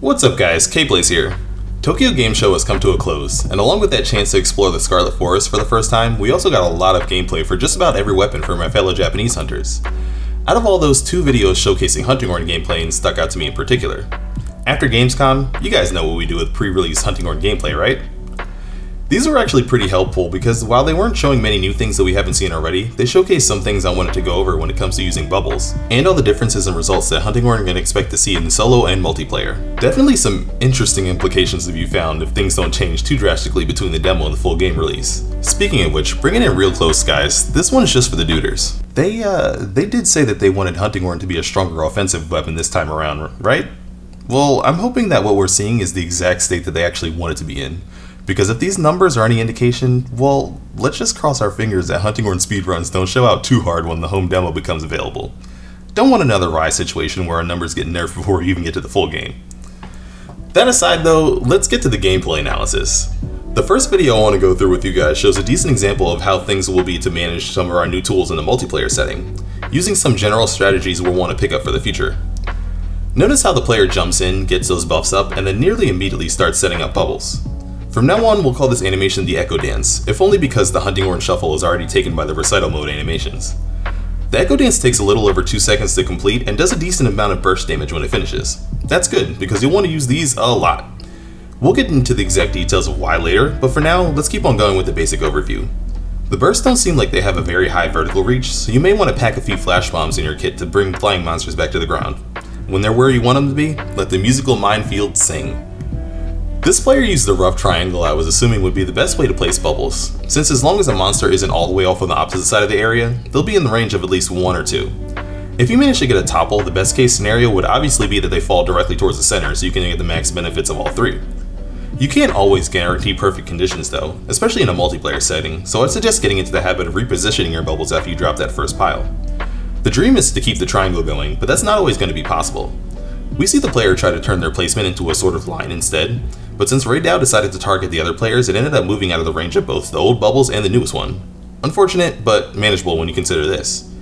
What's up guys, KaizanBlu here. Tokyo Game Show has come to a close, and along with that chance to explore the Scarlet Forest for the first time, we also got a lot of gameplay for just about every weapon for my fellow Japanese hunters. Out of all those, 2 videos showcasing hunting horn gameplay stuck out to me in particular. After Gamescom, you guys know what we do with pre-release hunting horn gameplay, right? These were actually pretty helpful because while they weren't showing many new things that we haven't seen already, they showcased some things I wanted to go over when it comes to using bubbles, and all the differences and results that hunting horn can expect to see in solo and multiplayer. Definitely some interesting implications to be found if things don't change too drastically between the demo and the full game release. Speaking of which, bringing it real close guys, this one is just for the duders. They did say that they wanted hunting horn to be a stronger offensive weapon this time around, right? Well, I'm hoping that what we're seeing is the exact state that they actually want it to be in. Because if these numbers are any indication, well, let's just cross our fingers that hunting horn speedruns don't show out too hard when the home demo becomes available. Don't want another Rise situation where our numbers get nerfed before we even get to the full game. That aside though, let's get to the gameplay analysis. The first video I want to go through with you guys shows a decent example of how things will be to manage some of our new tools in the multiplayer setting, using some general strategies we'll want to pick up for the future. Notice how the player jumps in, gets those buffs up, and then nearly immediately starts setting up bubbles. From now on, we'll call this animation the Echo Dance, if only because the hunting horn shuffle is already taken by the recital mode animations. The Echo Dance takes a little over 2 seconds to complete and does a decent amount of burst damage when it finishes. That's good, because you'll want to use these a lot. We'll get into the exact details of why later, but for now, let's keep on going with the basic overview. The bursts don't seem like they have a very high vertical reach, so you may want to pack a few flash bombs in your kit to bring flying monsters back to the ground. When they're where you want them to be, let the musical minefield sing. This player used the rough triangle I was assuming would be the best way to place bubbles, since as long as a monster isn't all the way off on the opposite side of the area, they'll be in the range of at least 1 or 2. If you manage to get a topple, the best case scenario would obviously be that they fall directly towards the center so you can get the max benefits of all 3. You can't always guarantee perfect conditions though, especially in a multiplayer setting, so I'd suggest getting into the habit of repositioning your bubbles after you drop that first pile. The dream is to keep the triangle going, but that's not always going to be possible. We see the player try to turn their placement into a sort of line instead, but since Raydao decided to target the other players, it ended up moving out of the range of both the old bubbles and the newest one. Unfortunate, but manageable when you consider this.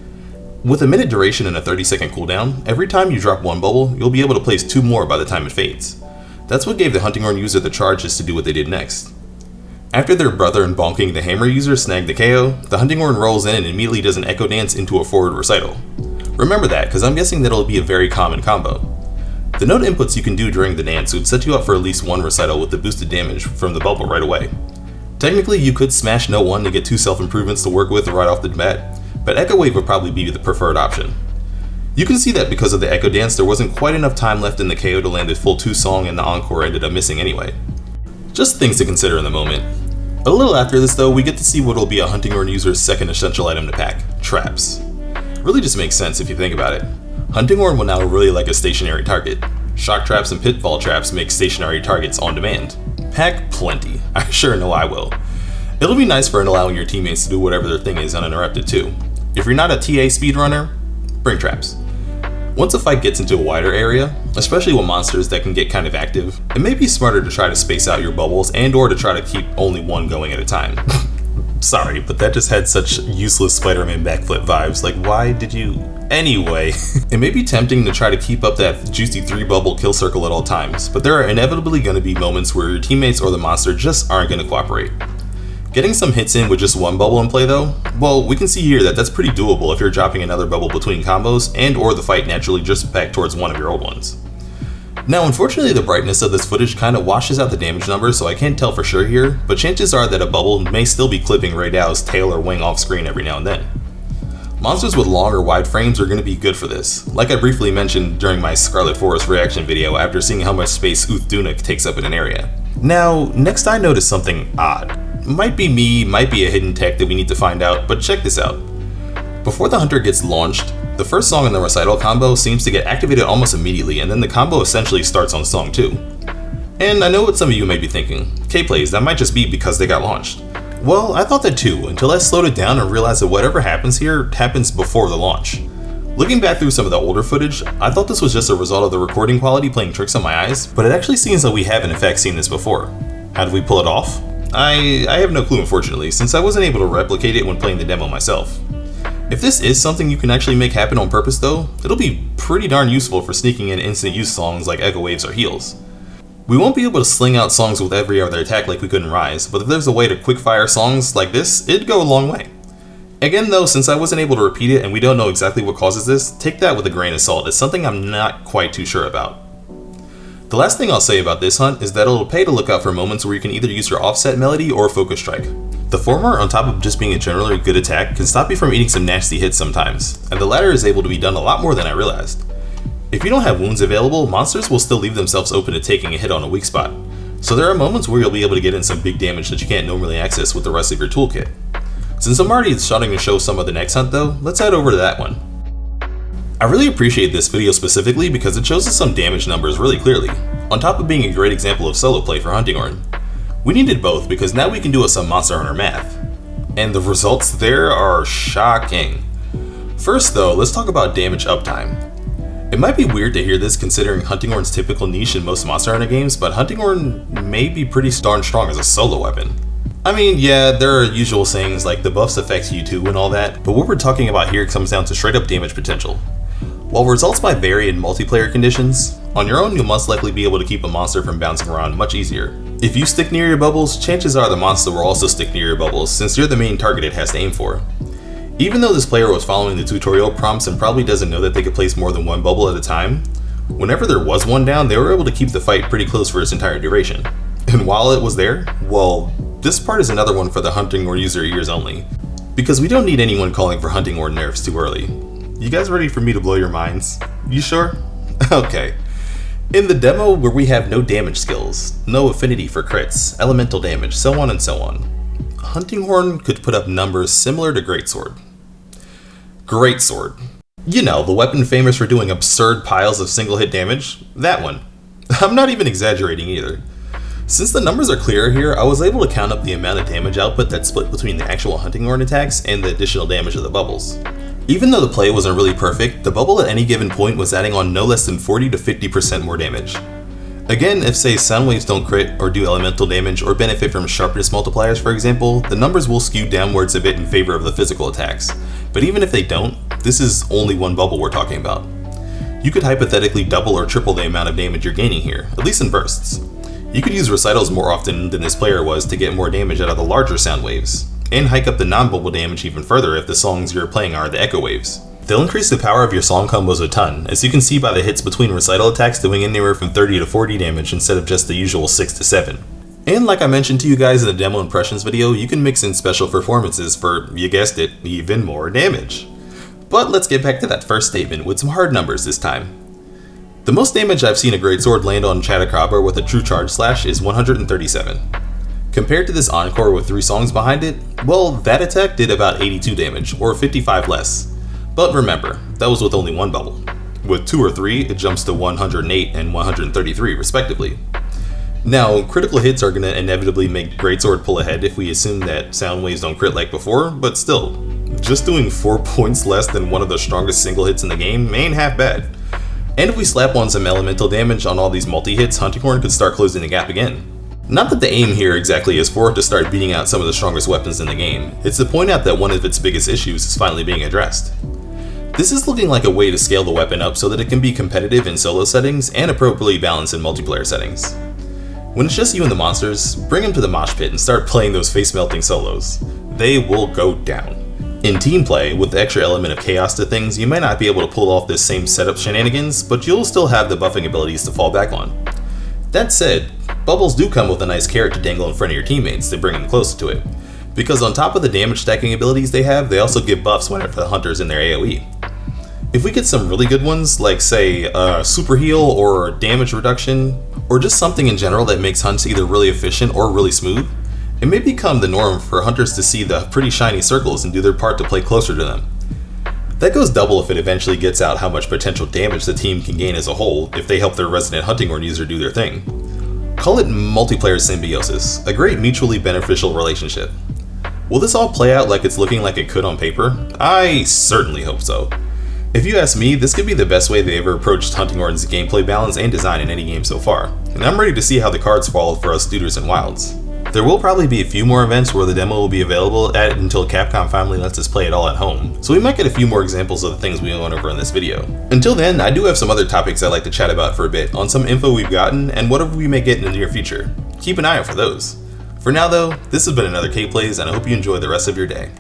With a minute duration and a 30-second cooldown, every time you drop 1 bubble, you'll be able to place 2 more by the time it fades. That's what gave the hunting horn user the charges to do what they did next. After their brother and bonking the hammer user snagged the KO, the hunting horn rolls in and immediately does an echo dance into a forward recital. Remember that, because I'm guessing that'll be a very common combo. The note inputs you can do during the dance would set you up for at least 1 recital with the boosted damage from the bubble right away. Technically, you could smash note 1 to get 2 self-improvements to work with right off the bat, but Echo Wave would probably be the preferred option. You can see that because of the Echo Dance, there wasn't quite enough time left in the KO to land a full 2 song, and the encore ended up missing anyway. Just things to consider in the moment. A little after this though, we get to see what will be a hunting horn user's second essential item to pack, traps. Really just makes sense if you think about it. Hunting horn will now really like a stationary target. Shock traps and pitfall traps make stationary targets on demand. Pack plenty, I sure know I will. It'll be nice for allowing your teammates to do whatever their thing is uninterrupted too. If you're not a TA speedrunner, bring traps. Once a fight gets into a wider area, especially with monsters that can get kind of active, it may be smarter to try to space out your bubbles and or to try to keep only 1 going at a time. Sorry, but that just had such useless Spider-Man backflip vibes, like why did you... Anyway, it may be tempting to try to keep up that juicy 3-bubble kill circle at all times, but there are inevitably going to be moments where your teammates or the monster just aren't going to cooperate. Getting some hits in with just 1 bubble in play though, well, we can see here that that's pretty doable if you're dropping another bubble between combos and or the fight naturally just back towards one of your old ones. Now unfortunately the brightness of this footage kind of washes out the damage numbers, so I can't tell for sure here, but chances are that a bubble may still be clipping Raydao's tail or wing off screen every now and then. Monsters with long or wide frames are going to be good for this, like I briefly mentioned during my Scarlet Forest reaction video after seeing how much space Uthduna takes up in an area. Now, next I noticed something odd. Might be me, might be a hidden tech that we need to find out, but check this out. Before the hunter gets launched, the first song in the recital combo seems to get activated almost immediately, and then the combo essentially starts on song 2. And I know what some of you may be thinking, KaizanBlu, that might just be because they got launched. Well, I thought that too, until I slowed it down and realized that whatever happens here happens before the launch. Looking back through some of the older footage, I thought this was just a result of the recording quality playing tricks on my eyes, but it actually seems that we have in fact seen this before. How did we pull it off? I have no clue unfortunately, since I wasn't able to replicate it when playing the demo myself. If this is something you can actually make happen on purpose though, it'll be pretty darn useful for sneaking in instant use songs like Echo Waves or Heals. We won't be able to sling out songs with every other attack like we could in Rise, but if there's a way to quick-fire songs like this, it'd go a long way. Again though, since I wasn't able to repeat it and we don't know exactly what causes this, take that with a grain of salt. It's something I'm not quite too sure about. The last thing I'll say about this hunt is that it'll pay to look out for moments where you can either use your offset melody or focus strike. The former, on top of just being a generally good attack, can stop you from eating some nasty hits sometimes, and the latter is able to be done a lot more than I realized. If you don't have wounds available, monsters will still leave themselves open to taking a hit on a weak spot, so there are moments where you'll be able to get in some big damage that you can't normally access with the rest of your toolkit. Since I'm already starting to show some of the next hunt though, let's head over to that one. I really appreciate this video specifically because it shows us some damage numbers really clearly, on top of being a great example of solo play for Hunting Horn. We needed both because now we can do some Monster Hunter math, and the results there are shocking. First though, let's talk about damage uptime. It might be weird to hear this considering Hunting Horn's typical niche in most Monster Hunter games, but Hunting Horn may be pretty darn strong as a solo weapon. I mean, yeah, there are usual sayings like the buffs affect you too and all that, but what we're talking about here comes down to straight up damage potential. While results might vary in multiplayer conditions, on your own you'll most likely be able to keep a monster from bouncing around much easier. If you stick near your bubbles, chances are the monster will also stick near your bubbles since you're the main target it has to aim for. Even though this player was following the tutorial prompts and probably doesn't know that they could place more than one bubble at a time, whenever there was one down, they were able to keep the fight pretty close for its entire duration. And while it was there, well, this part is another one for the Hunting Horn user ears only, because we don't need anyone calling for Hunting Horn nerfs too early. You guys ready for me to blow your minds? You sure? Okay. In the demo where we have no damage skills, no affinity for crits, elemental damage, so on and so on, Hunting Horn could put up numbers similar to Greatsword. Greatsword. You know, the weapon famous for doing absurd piles of single hit damage? That one. I'm not even exaggerating either. Since the numbers are clearer here, I was able to count up the amount of damage output that's split between the actual Hunting Horn attacks and the additional damage of the bubbles. Even though the play wasn't really perfect, the bubble at any given point was adding on no less than 40 to 50% more damage. Again, if say sound waves don't crit or do elemental damage or benefit from sharpness multipliers for example, the numbers will skew downwards a bit in favor of the physical attacks. But even if they don't, this is only one bubble we're talking about. You could hypothetically double or triple the amount of damage you're gaining here, at least in bursts. You could use recitals more often than this player was to get more damage out of the larger sound waves, and hike up the non-bubble damage even further if the songs you're playing are the echo waves. They'll increase the power of your song combos a ton, as you can see by the hits between recital attacks doing anywhere from 30 to 40 damage instead of just the usual 6 to 7. And like I mentioned to you guys in the demo impressions video, you can mix in special performances for, you guessed it, even more damage. But let's get back to that first statement with some hard numbers this time. The most damage I've seen a Greatsword land on Chatacrabra with a true charge slash is 137. Compared to this encore with 3 songs behind it, well, that attack did about 82 damage, or 55 less. But remember, that was with only one bubble. With 2 or 3, it jumps to 108 and 133 respectively. Now, critical hits are going to inevitably make Greatsword pull ahead if we assume that sound waves don't crit like before, but still, just doing 4 points less than one of the strongest single hits in the game ain't half bad. And if we slap on some elemental damage on all these multi-hits, Hunting Horn could start closing the gap again. Not that the aim here exactly is for it to start beating out some of the strongest weapons in the game, it's to point out that one of its biggest issues is finally being addressed. This is looking like a way to scale the weapon up so that it can be competitive in solo settings and appropriately balanced in multiplayer settings. When it's just you and the monsters, bring them to the mosh pit and start playing those face-melting solos. They will go down. In team play, with the extra element of chaos to things, you might not be able to pull off this same setup shenanigans, but you'll still have the buffing abilities to fall back on. That said, bubbles do come with a nice carrot to dangle in front of your teammates to bring them closer to it, because on top of the damage stacking abilities they have, they also give buffs whenever the hunter's in their AoE. If we get some really good ones, like say super heal or damage reduction, or just something in general that makes hunts either really efficient or really smooth, it may become the norm for hunters to see the pretty shiny circles and do their part to play closer to them. That goes double if it eventually gets out how much potential damage the team can gain as a whole if they help their resident Hunting Horn user do their thing. Call it multiplayer symbiosis, a great mutually beneficial relationship. Will this all play out like it's looking like it could on paper? I certainly hope so. If you ask me, this could be the best way they ever approached Hunting Horn's gameplay balance and design in any game so far, and I'm ready to see how the cards fall for us Duders and Wilds. There will probably be a few more events where the demo will be available at until Capcom finally lets us play it all at home, so we might get a few more examples of the things we went over in this video. Until then, I do have some other topics I'd like to chat about for a bit on some info we've gotten and whatever we may get in the near future. Keep an eye out for those. For now though, this has been another K Plays, and I hope you enjoy the rest of your day.